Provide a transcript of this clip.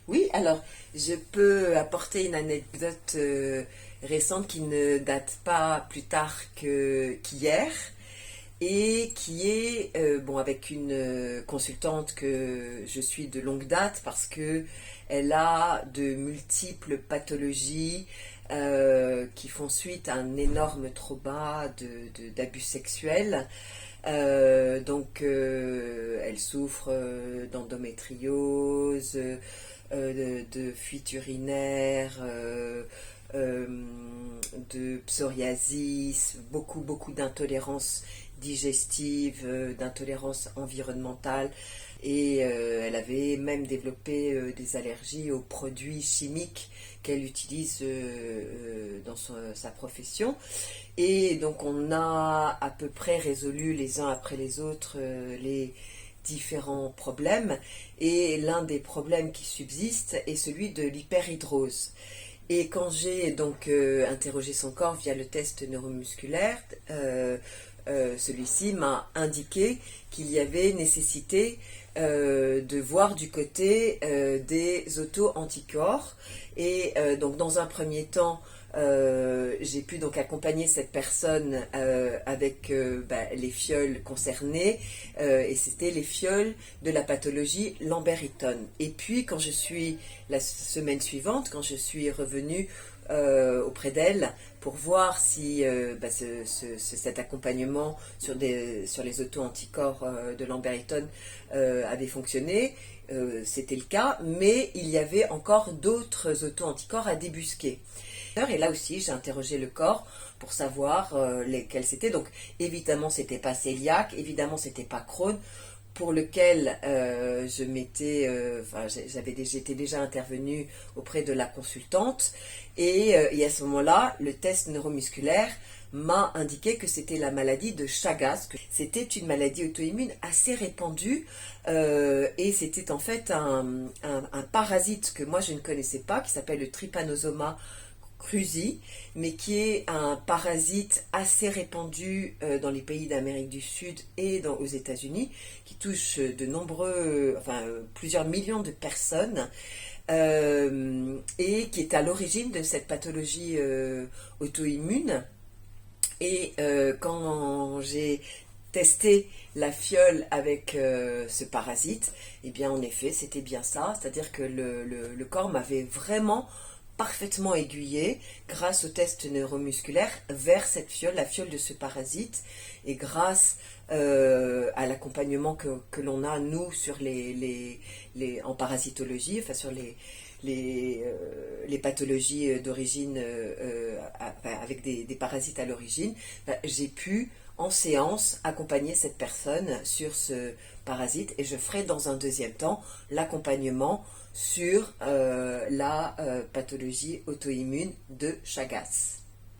Oui, alors je peux apporter une anecdote récente qui ne date pas plus tard qu'hier et qui est bon avec une consultante que je suis de longue date parce que elle a de multiples pathologies qui font suite à un énorme trauma d'abus sexuels. Elle souffre d'endométriose, de fuite urinaire, euh, de psoriasis, beaucoup d'intolérance digestive, d'intolérance environnementale. Et elle avait même développé des allergies aux produits chimiques qu'elle utilise dans sa profession. Et donc on a à peu près résolu les uns après les autres les différents problèmes. Et l'un des problèmes qui subsiste est celui de l'hyperhidrose. Et quand j'ai donc interrogé son corps via le test neuromusculaire, celui-ci m'a indiqué qu'il y avait nécessité de voir du côté des auto-anticorps. Et donc dans un premier temps, j'ai pu donc accompagner cette personne avec les fioles concernées et c'était les fioles de la pathologie Lambert-Eaton. Et puis quand je suis la semaine suivante, quand je suis revenue auprès d'elle pour voir si cet accompagnement sur les auto-anticorps de Lambert-Eaton avait fonctionné. C'était le cas, mais il y avait encore d'autres auto-anticorps à débusquer. Et là aussi, j'ai interrogé le corps pour savoir lesquels c'était. Donc, évidemment, c'était pas cœliaque, évidemment, c'était pas Crohn, pour lequel j'étais déjà intervenue auprès de la consultante. Et à ce moment-là, le test neuromusculaire m'a indiqué que c'était la maladie de Chagas, que c'était une maladie auto-immune assez répandue et c'était en fait un parasite que moi je ne connaissais pas, qui s'appelle le Trypanosoma cruzi, mais qui est un parasite assez répandu dans les pays d'Amérique du Sud et aux États-Unis, qui touche plusieurs millions de personnes. Et qui est à l'origine de cette pathologie auto-immune. Et quand j'ai testé la fiole avec ce parasite, eh bien en effet c'était bien ça, c'est-à-dire que le corps m'avait vraiment parfaitement aiguillé grâce au test neuromusculaire vers cette fiole, la fiole de ce parasite, et grâce à l'accompagnement que l'on a nous sur en parasitologie, enfin sur les pathologies d'origine avec des parasites à l'origine, j'ai pu en séance accompagner cette personne sur ce parasite et je ferai dans un deuxième temps l'accompagnement sur la pathologie auto-immune de Chagas.